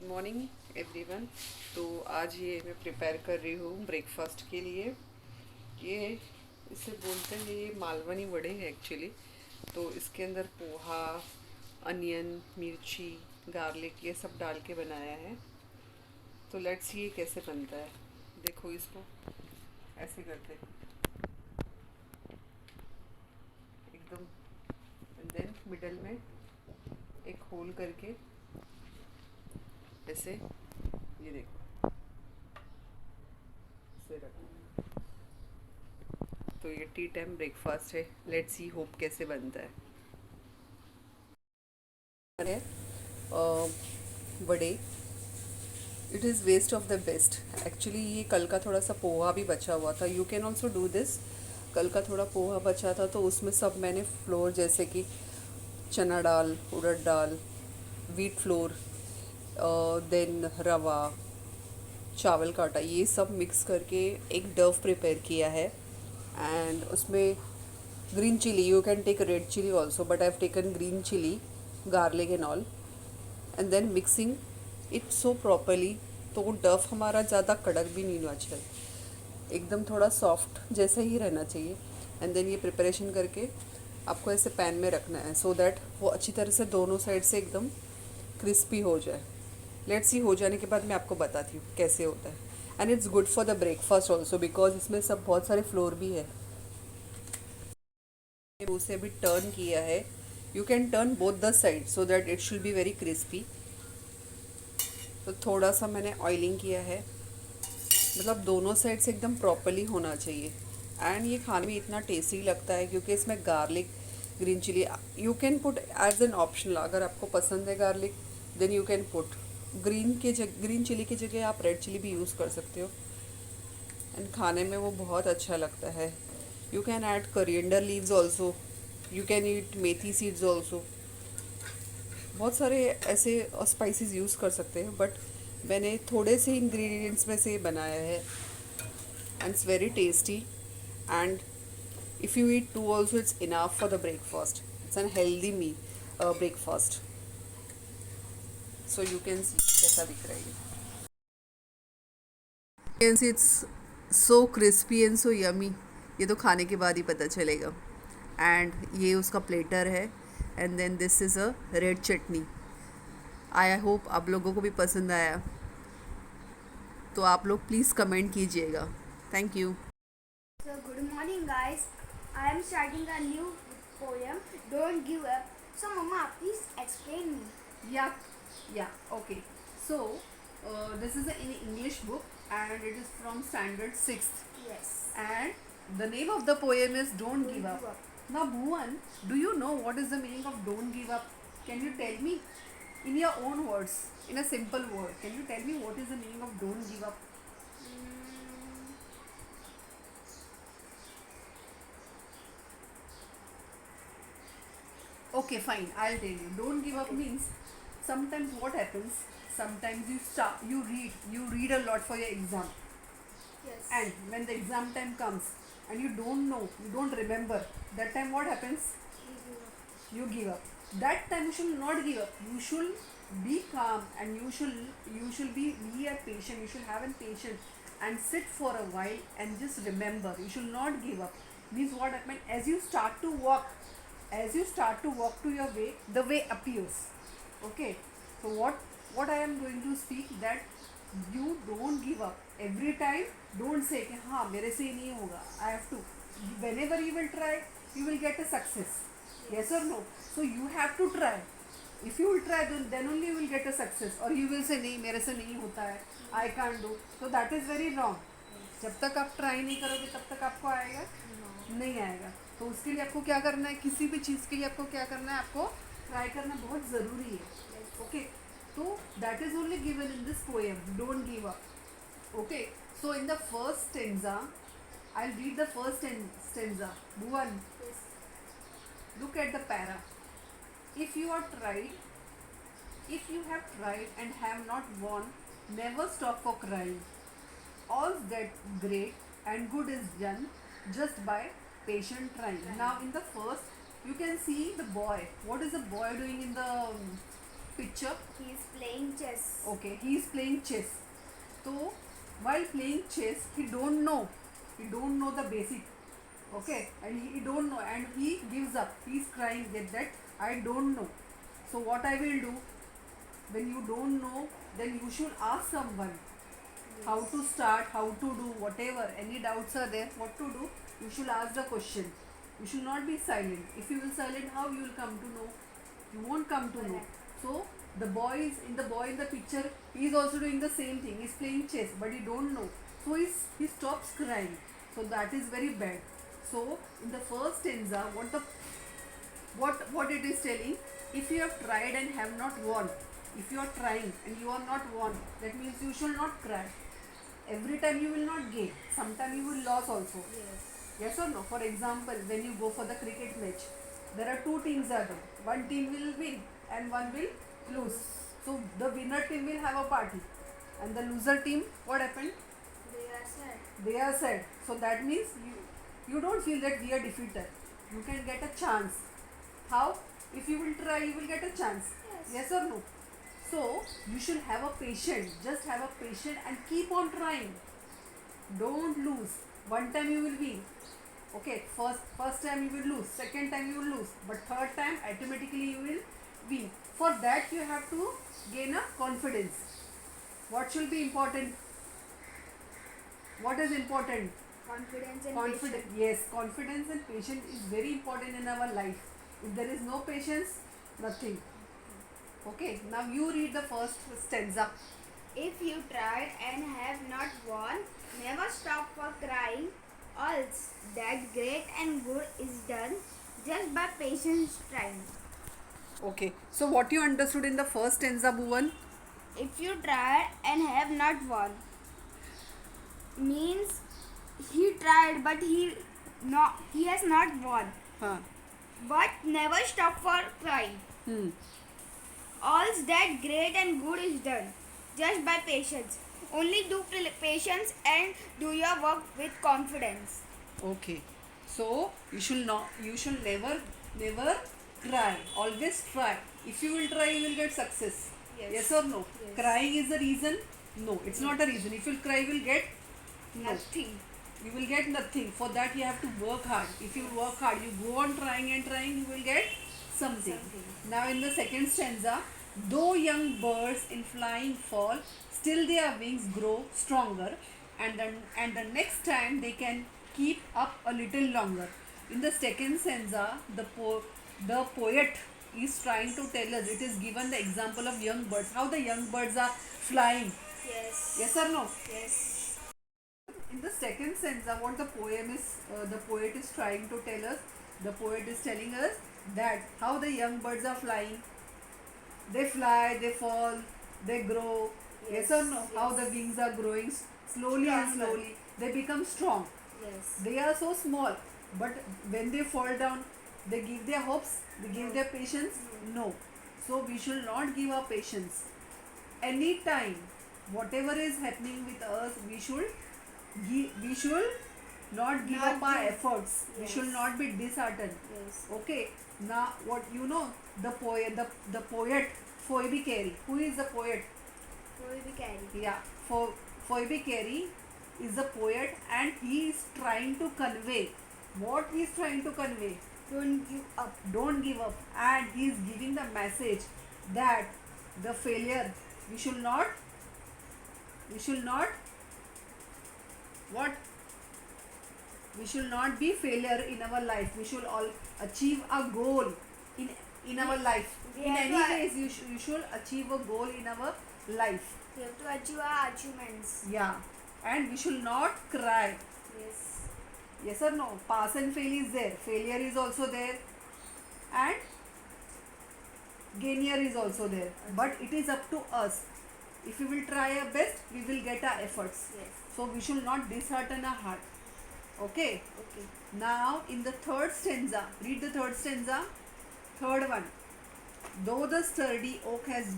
Good morning everyone. तो आज ये मैं प्रिपेयर कर रही हूँ ब्रेकफास्ट के लिए। ये इसे बोलते हैं, ये मालवनी वड़े हैं एक्चुअली। तो इसके अंदर पोहा, अनियन, मिर्ची, गार्लिक ये सब डाल के बनाया है। तो लेट्स सी ये कैसे बनता है। देखो इसको ऐसे करते एकदम, एंड देन मिडल में एक होल करके ऐसे, ये देखो ऐसे रखना। तो ये टी टाइम ब्रेकफास्ट है। लेट्स सी होप कैसे बनता है। वड़े, it is waste of the best actually. ये कल का थोड़ा सा पोहा भी बचा हुआ था। You can also do this. कल का थोड़ा पोहा बचा था तो उसमें सब मैंने फ्लोर जैसे कि चना दाल, उड़द दाल, वीट फ्लोर, देन रवा, चावल का आटा, ये सब मिक्स करके एक डव प्रिपेयर किया है। एंड उसमें green chilli, you can take red chilli also, but I have taken green chilli, garlic and all, and then mixing it so properly. तो वो डफ हमारा ज़्यादा कड़क भी नहीं होना चाहिए, एकदम थोड़ा सॉफ्ट जैसा ही रहना चाहिए। एंड देन ये प्रिपरेशन करके आपको ऐसे पैन में रखना है सो दैट वो अच्छी तरह से दोनों साइड से एकदम क्रिस्पी हो जाए। लेट्स सी हो जाने के बाद मैं आपको बताती हूँ कैसे होता है। And it's good for the breakfast also because इसमें सब बहुत सारे फ्लोर भी है। उसे भी टर्न किया है। You can turn both the side so that it should be very crispy. तो थोड़ा सा मैंने ऑयलिंग किया है, मतलब दोनों साइड से एकदम प्रॉपरली होना चाहिए। एंड ये खाने में इतना टेस्टी लगता है क्योंकि इसमें garlic, green chilli, you can put as an optional. अगर आपको पसंद है garlic then you can put. Green chilli की जगह आप रेड चिली भी यूज़ कर सकते हो। एंड खाने में वो बहुत अच्छा लगता है। You can add coriander leaves also, you can eat methi seeds also. बहुत सारे ऐसे स्पाइसेस यूज़ कर सकते हैं, बट मैंने थोड़े से इंग्रेडिएंट्स में से बनाया है। And it's very tasty. And if you eat two also it's enough for the breakfast. It's an healthy me breakfast. So you can see कैसा दिख रहा है ये। Can see it's so crispy and so yummy. ये तो खाने के बाद ही पता चलेगा। एंड ये उसका प्लेटर है। And then this is a red chutney. I hope आप लोगों को भी पसंद आया। तो आप लोग प्लीज़ कमेंट कीजिएगा। Thank you. So, good morning, guys. I am starting a new poem, Don't Give Up. So, Mama, please explain me. Yeah, yeah, okay. So, this is in English book and it is from standard 6th. Yes. And the name of the poem is Don't Don't Give Up. give up. Now, Bhuvan, do you know what is the meaning of Don't Give Up? Can you tell me in your own words, in a simple word? Can you tell me what is the meaning of Don't Give Up? Mm, Okay, fine. I'll tell you. Don't give up okay. means sometimes what happens. Sometimes you read a lot for your exam, Yes. and when the exam time comes and you don't know, you don't remember. That time what happens? You give up. You give up. That time you should not give up. You should be calm and you should be a patient. You should have a patience and sit for a while and just remember. You should not give up. Means what happened as you start to walk to your way, the way appears. Okay. So what I am going to speak that you don't give up every time. Don't say कि हाँ मेरे से ही नहीं होगा. I have to. Whenever you will try, you will get a success. Yes or no? So you have to try. If you will try, then only you will get a success. Or you will say नहीं मेरे से नहीं होता है, I can't do. So that is very wrong. जब तक आप try नहीं करोगे तब तक आपको आएगा नहीं आएगा। तो उसके लिए आपको क्या करना है, किसी भी चीज़ के लिए आपको क्या करना है, आपको ट्राई करना बहुत ज़रूरी है। ओके, तो that is only given in this poem, don't give up. Okay, so in the first stanza, I will read the first stanza. Bhuvan, Yes. look at the para. If you are tried, if you have tried and have not won, never stop for crying. All's get great and good is done just by patient trying. Now in the first, you can see the boy. What is the boy doing in the picture? He is playing chess. Okay, he is playing chess. So while playing chess, he don't know the basic. Okay, and he don't know, and he gives up. He is crying that I don't know. So what I will do, when you don't know, then you should ask someone how to start, how to do, whatever. Any doubts are there, what to do, you should ask the question. You should not be silent. If you will silent, how you will come to know? You won't come to know. So the boy in the picture, he is also doing the same thing. He's playing chess, but he don't know. So he stops crying. So that is very bad. So in the first stanza, what it is telling, if you have tried and have not won, if you are trying and you are not won, that means you should not cry. Every time you will not gain, sometime you will lose also. Yes or no? For example, when you go for the cricket match, there are two teams are there. One team will win and one will lose. So the winner team will have a party, and the loser team, what happened? They are sad. They are sad. So that means you don't feel that we are defeated. You can get a chance. How? If you will try, you will get a chance. Yes or no? So you should have a patience. Just have a patience and keep on trying. Don't lose. One time you will win. Okay, first time you will lose. Second time you will lose. But third time automatically you will win. For that you have to gain a confidence. What should be important? What is important? Confidence and Confidence. patience. Yes, confidence and patience is very important in our life. If there is no patience, nothing. Okay, now you read the first stanza. If you tried and have not won, never stop for crying. All that great and good is done just by patience trying. Okay, so what you understood in the first stanza, Bhuvan? If you tried and have not won, means he tried but he has not won. Huh. But never stop for crying. All that great and good is done just by patience. Only do patience and do your work with confidence. Okay, so you should never cry. Always try. If you will try, you will get success. Yes or no? Yes. Crying is the reason? No, it's not a reason. If you cry, you will get Nothing. You will get nothing. For that you have to work hard. If you work hard, you go on trying and trying, you will get something. Now in the second stanza, though young birds in flying fall, still their wings grow stronger, and the next time they can keep up a little longer. In the second stanza, the poet is trying to tell us, it is given the example of young birds, how the young birds are flying. Yes. Yes or no? Yes. In the second stanza, what the poet is trying to tell us, the poet is telling us that how the young birds are flying. They fly, they fall, they grow. Yes or no? How the wings are growing slowly and Stronger. slowly. They become strong. Yes. They are so small, but when they fall down, they give their hopes, they give their patience. No. So we should not give our patience. Anytime, whatever is happening with us, we should not give Not up our give- efforts. We Yes. should not be disheartened. Yes. Okay. Now, what you know, the poet Phoebe Carey. Who is the poet? Will be carried. Yeah, Phoebe Carey is the poet, and he is trying to convey. What he is trying to convey? Don't give up. Don't give up, and he is giving the message that the failure, we should not what we should not be failure in our life. We should all achieve a goal in our life. We In have any to- case, you should achieve a goal in our life. We have to achieve our achievements. Yeah, and we should not cry. Yes. Yes or no? Pass and fail is there. Failure is also there, and gainier is also there. But it is up to us. If we will try our best, we will get our efforts. Yes. So we should not dishearten our heart. Okay. Okay. Now in the third stanza, read the third stanza. Third one. Though the sturdy oak has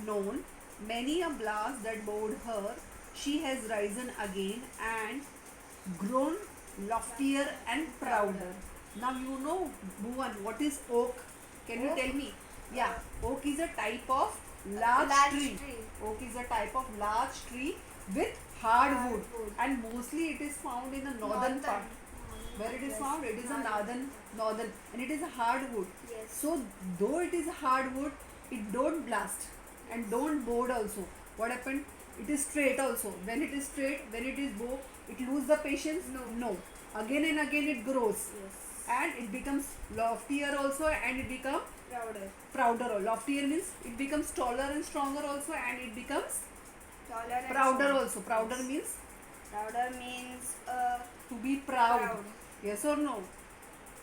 known many a blast that bowed her, she has risen again and grown loftier and prouder. Now you know, Bhuvan, what is oak? Can you Oak? tell me? Yeah, oak is a type of Large Large tree. tree. Oak is a type of large tree with hardwood, Hardwood. and mostly it is found in the northern part. Where it is Yes. found, it is a Northern. northern, and it is a hardwood. Yes. So though it is a hardwood, it don't blast and don't bowed also. What happened? It is straight also. When it is straight, when it is bow, it lose the patience. No. Again and again it grows, Yes. and it becomes loftier also, and it becomes Prouder. prouder. Loftier means it becomes taller and stronger also, and it becomes Taller and prouder strong. also. Prouder Yes. means Prouder means to be proud. proud. Yes or no?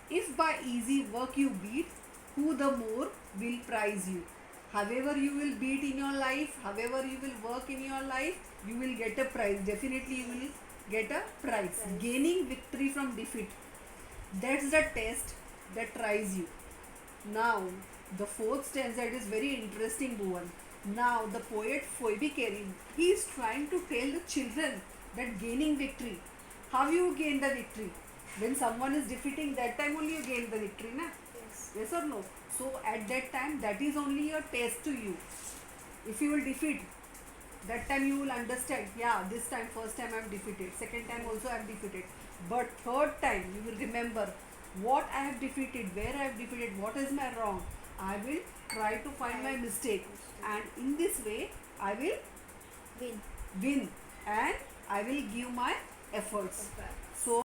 If by easy work you beat, who the more will prize you? However you will beat in your life, however you will work in your life, you will get a prize. Definitely you will get a prize. Prize. Gaining victory from defeat. That's the test that tries you. Now, the fourth stanza, it is very interesting, Bhuvan. Now, the poet Phoebe Carey, he is trying to tell the children that gaining victory. How you gain the victory? When someone is defeating, that time only you gain the victory, na? Yes. Yes or no? So, at that time, that is only a test to you. If you will defeat, that time you will understand, yeah, this time, first time I am defeated, second time also I am defeated. But third time, you will remember what I have defeated, where I have defeated, what is my wrong. I will try to find my mistake, and in this way I will Win. win, and I will give my efforts. Okay.